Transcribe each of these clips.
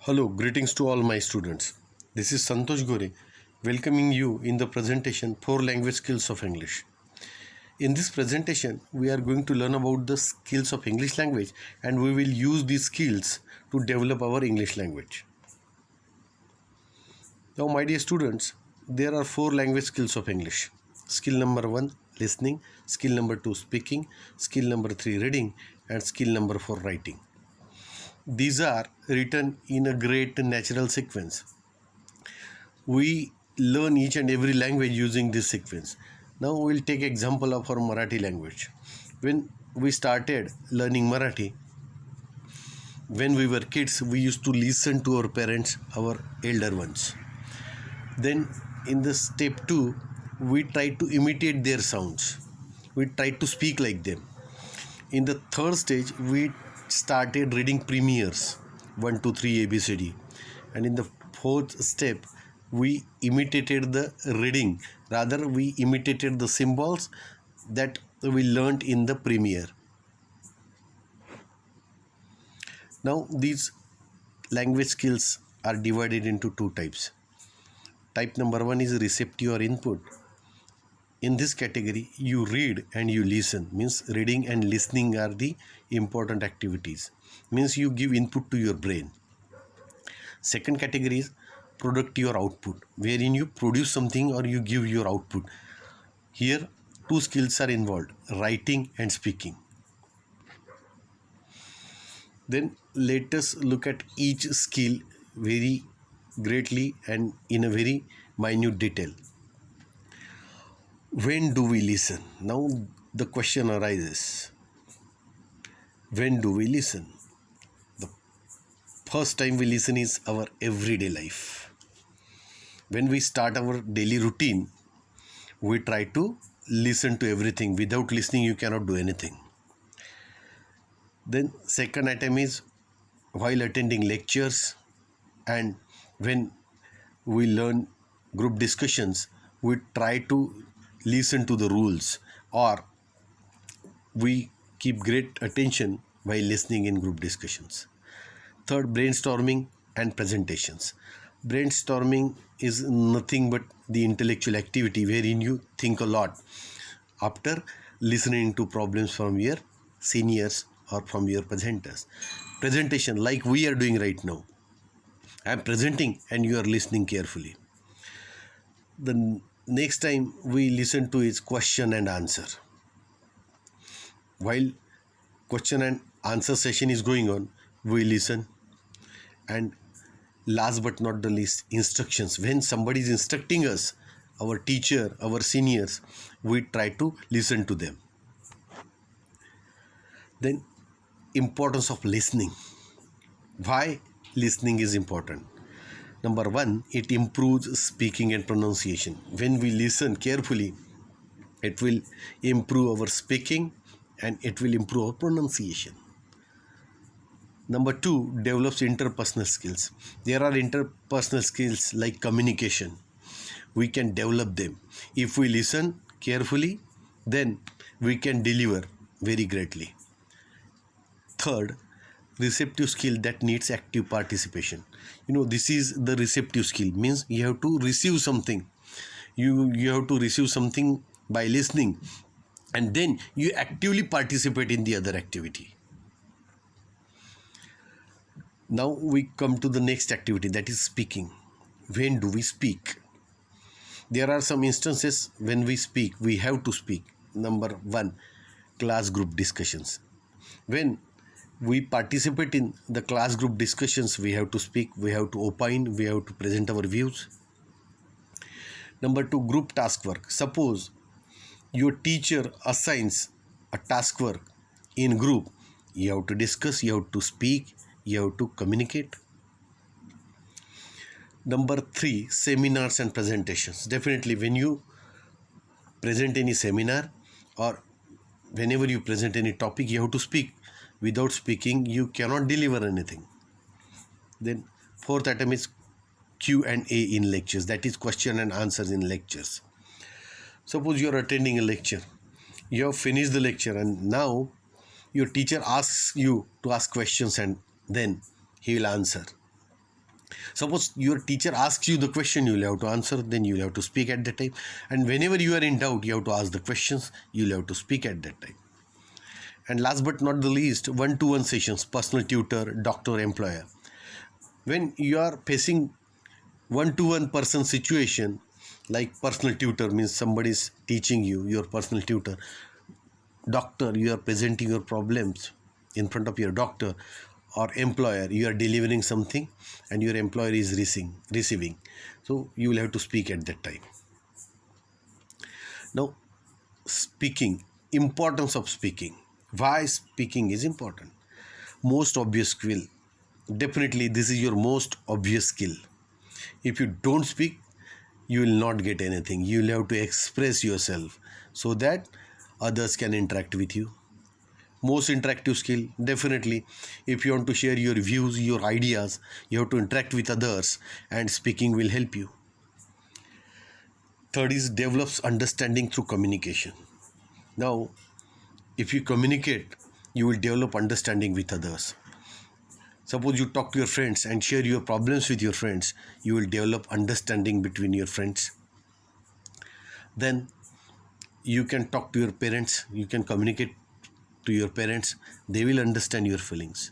Hello, greetings to all my students. This is Santosh Gore welcoming you in the presentation 4 language skills of English. In this presentation, we are going to learn about the skills of English language and we will use these skills to develop our English language. Now, my dear students, there are 4 language skills of English. Skill number 1, listening. Skill number 2, speaking. Skill number 3, reading. And skill number 4, writing. These are written in a great natural sequence. We learn each and every language using this sequence. Now we'll take example of our Marathi language. When we started learning Marathi, when we were kids, we used to listen to our parents, our elder ones. Then in the step 2, we tried to imitate their sounds. We tried to speak like them. In the third stage, we started reading premiers 1, 2, 3 ABCD, and in the fourth step we imitated the reading, rather we imitated the symbols that we learnt in the premiere. Now these language skills are divided into 2 types. Type number 1 is receptor input. In this category, you read and you listen, means reading and listening are the important activities, means you give input to your brain. Second category is productive or output, wherein you produce something or you give your output. Here 2 skills are involved, writing and speaking. Then let us look at each skill very greatly and in a very minute detail. When do we listen? Now the question arises. When do we listen? The first time we listen is our everyday life. When we start our daily routine, we try to listen to everything. Without listening, you cannot do anything. Then second item is while attending lectures, and when we learn group discussions, we try to listen to the rules, or we keep great attention while listening in group discussions. Third, brainstorming and presentations. Brainstorming is nothing but the intellectual activity wherein you think a lot after listening to problems from your seniors or from your presenters. Presentation, like we are doing right now. I am presenting and you are listening carefully. The next time we listen to is question and answer. While question and answer session is going on, we listen. And last but not the least, instructions. When somebody is instructing us, our teacher, our seniors, we try to listen to them. Then importance of listening. Why listening is important? Number 1, it improves speaking and pronunciation. When we listen carefully, it will improve our speaking and it will improve our pronunciation. Number 2, develops interpersonal skills. There are interpersonal skills like communication. We can develop them. If we listen carefully, then we can deliver very greatly. Third, receptive skill that needs active participation. This is the receptive skill, means you have to receive something. You have to receive something by listening, and then you actively participate in the other activity. Now we come to the next activity, that is speaking. When do we speak? There are some instances when we speak, we have to speak. Number 1, class group discussions. When we participate in the class group discussions, we have to speak, we have to opine, we have to present our views. Number 2, group task work. Suppose your teacher assigns a task work in group, you have to discuss, you have to speak, you have to communicate. Number 3, seminars and presentations. Definitely when you present any seminar or whenever you present any topic, you have to speak. Without speaking, you cannot deliver anything. Then fourth item is Q&A in lectures, that is question and answers in lectures. Suppose you are attending a lecture, you have finished the lecture, and now your teacher asks you to ask questions and then he will answer. Suppose your teacher asks you the question, you will have to answer, then you will have to speak at that time. And whenever you are in doubt, you have to ask the questions, you will have to speak at that time. And last but not the least, one-to-one sessions, personal tutor, doctor, employer. When you are facing one-to-one person situation, like personal tutor means somebody is teaching you, your personal tutor. Doctor, you are presenting your problems in front of your doctor. Or employer, you are delivering something and your employer is receiving. So you will have to speak at that time. Now, speaking, importance of speaking. Why speaking is important? Most obvious skill. Definitely this is your most obvious skill. If you don't speak, you will not get anything. You will have to express yourself so that others can interact with you. Most interactive skill, definitely. If you want to share your views, your ideas, you have to interact with others, and speaking will help you. Third is develops understanding through communication. Now, if you communicate, you will develop understanding with others. Suppose you talk to your friends and share your problems with your friends, you will develop understanding between your friends. Then you can talk to your parents, you can communicate to your parents, they will understand your feelings.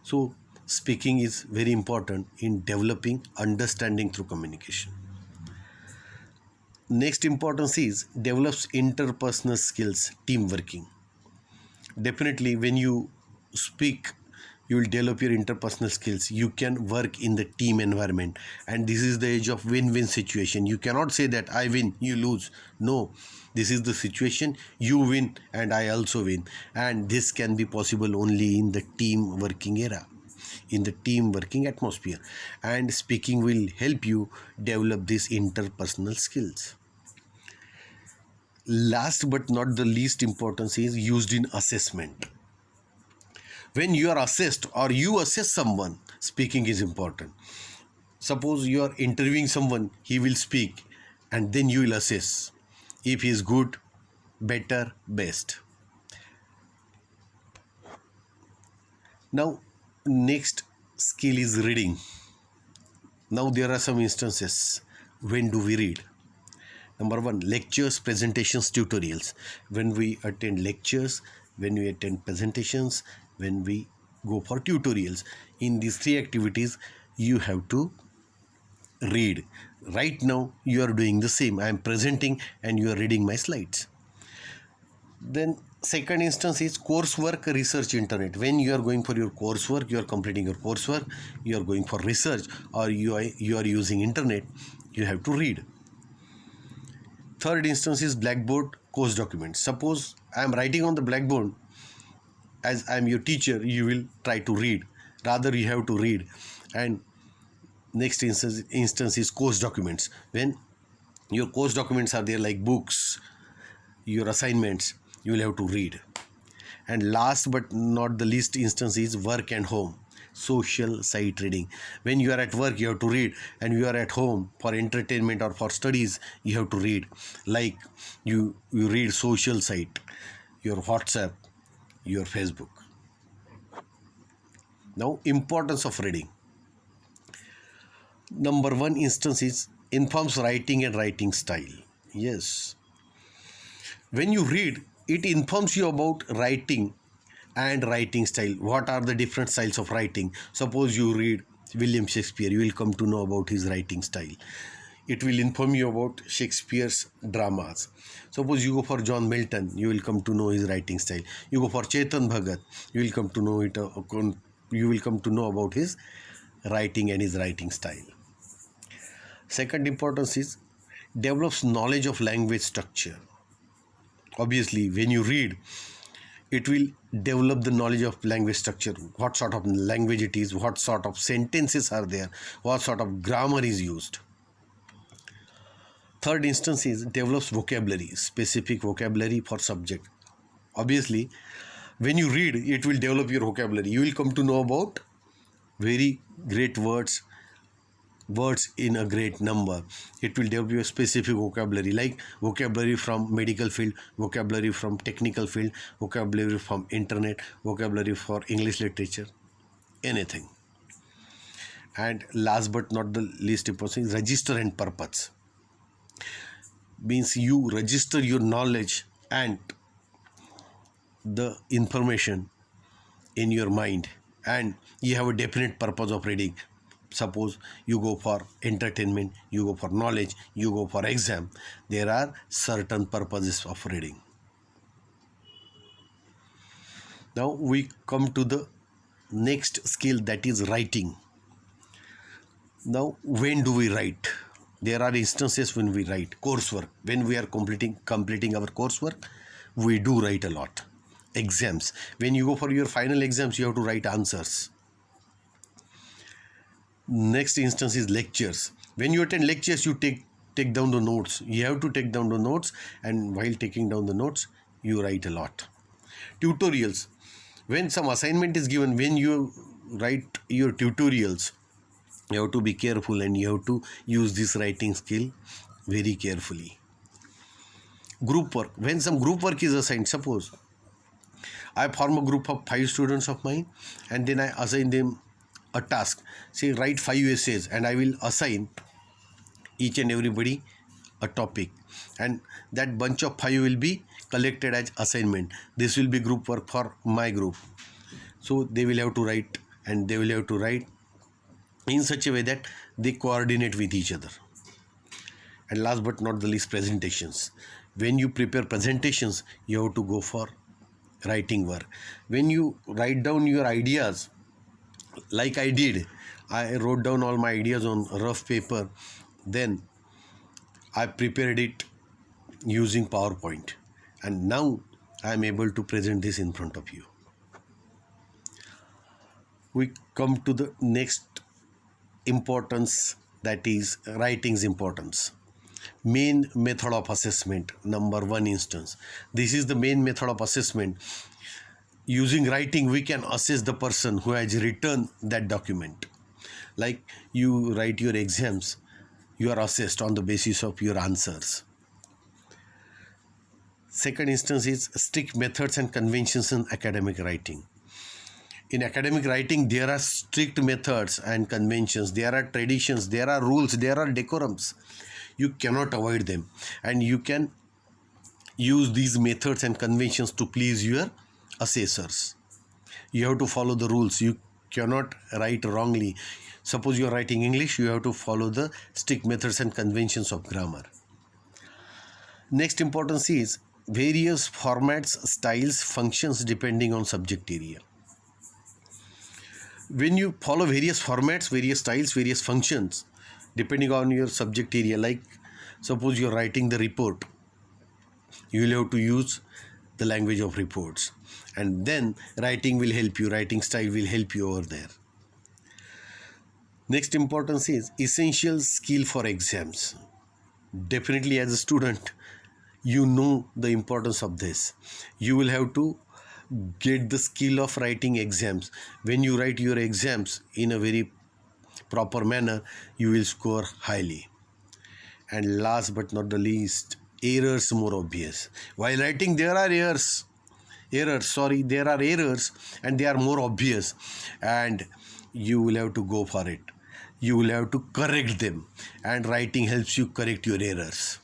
So speaking is very important in developing understanding through communication. Next importance is develops interpersonal skills, team working. Definitely when you speak, you will develop your interpersonal skills. You can work in the team environment, and this is the age of win-win situation. You cannot say that I win, you lose. No, this is the situation, you win and I also win, and this can be possible only in the team working era, in the team working atmosphere, and speaking will help you develop these interpersonal skills. Last but not the least importance is used in assessment. When you are assessed or you assess someone, speaking is important. Suppose you are interviewing someone, he will speak and then you will assess if he is good, better, best. Now, next skill is reading. Now there are some instances. When do we read? Number one, lectures, presentations, tutorials. When we attend lectures, when we attend presentations, when we go for tutorials. In these three activities, you have to read. Right now, you are doing the same. I am presenting and you are reading my slides. Then second instance is coursework, research, internet. When you are going for your coursework, you are completing your coursework, you are going for research, or you are using internet, you have to read. Third instance is blackboard, course documents. Suppose I am writing on the blackboard, as I am your teacher, you will try to read. Rather, you have to read. And next instance is course documents. When your course documents are there, like books, your assignments, you will have to read. And last but not the least instance is work and home, social site reading. When you are at work, you have to read, and you are at home for entertainment or for studies, you have to read. Like you read social site, your WhatsApp, your Facebook. Now, importance of reading. Number one instance is informs writing and writing style. Yes. When you read, it informs you about writing and writing style. What are the different styles of writing? Suppose you read William Shakespeare, you will come to know about his writing style. It will inform you about Shakespeare's dramas. Suppose you go for John Milton, you will come to know his writing style. You go for Chetan Bhagat, you will come to know it. You will come to know about his writing and his writing style. Second importance is develops knowledge of language structure. Obviously, when you read, it will develop the knowledge of language structure. What sort of language it is, what sort of sentences are there, what sort of grammar is used. Third instance is develops vocabulary, specific vocabulary for subject. Obviously, when you read, it will develop your vocabulary. You will come to know about very great words in a great number. It will develop your specific vocabulary, like vocabulary from medical field, vocabulary from technical field, vocabulary from internet, vocabulary for English literature, anything. And last but not the least important is register and purpose. Means you register your knowledge and the information in your mind, and you have a definite purpose of reading. Suppose you go for entertainment, you go for knowledge, you go for exam. There are certain purposes of reading. Now we come to the next skill, that is writing. Now, when do we write? There are instances when we write coursework. When we are completing our coursework, we do write a lot. Exams. When you go for your final exams, you have to write answers. Next instance is lectures. When you attend lectures, you take down the notes. You have to take down the notes, and while taking down the notes, you write a lot. Tutorials. When some assignment is given, when you write your tutorials, you have to be careful and you have to use this writing skill very carefully. Group work. When some group work is assigned, suppose I form a group of 5 students of mine, and then I assign them a task. Say, write 5 essays, and I will assign each and everybody a topic, and that bunch of 5 will be collected as assignment. This will be group work for my group. So they will have to write, and they will have to write in such a way that they coordinate with each other. And last but not the least, presentations. When you prepare presentations, you have to go for writing work. When you write down your ideas, like I did, I wrote down all my ideas on rough paper, then I prepared it using PowerPoint, and now I am able to present this in front of you. We come to the next importance, that is writing's importance. Main method of assessment, number 1 instance. This is the main method of assessment. Using writing, we can assess the person who has written that document. Like you write your exams, you are assessed on the basis of your answers. Second instance is strict methods and conventions in academic writing. In academic writing, there are strict methods and conventions, there are traditions, there are rules, there are decorums. You cannot avoid them, and you can use these methods and conventions to please your assessors. You have to follow the rules. You cannot write wrongly. Suppose you are writing English, you have to follow the strict methods and conventions of grammar. Next importance is various formats, styles, functions depending on subject area. When you follow various formats, various styles, various functions depending on your subject area, like suppose you are writing the report, you will have to use the language of reports, and then writing will help you, writing style will help you over there. Next importance is essential skill for exams. Definitely as a student, you know the importance of this. You will have to get the skill of writing exams. When you write your exams in a very proper manner, you will score highly. And last but not the least, errors more obvious. While writing, there are errors, and they are more obvious, and you will have to go for it. You will have to correct them, and writing helps you correct your errors.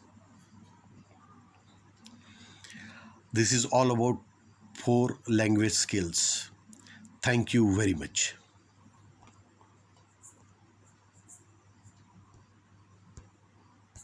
This is all about 4 language skills. Thank you very much.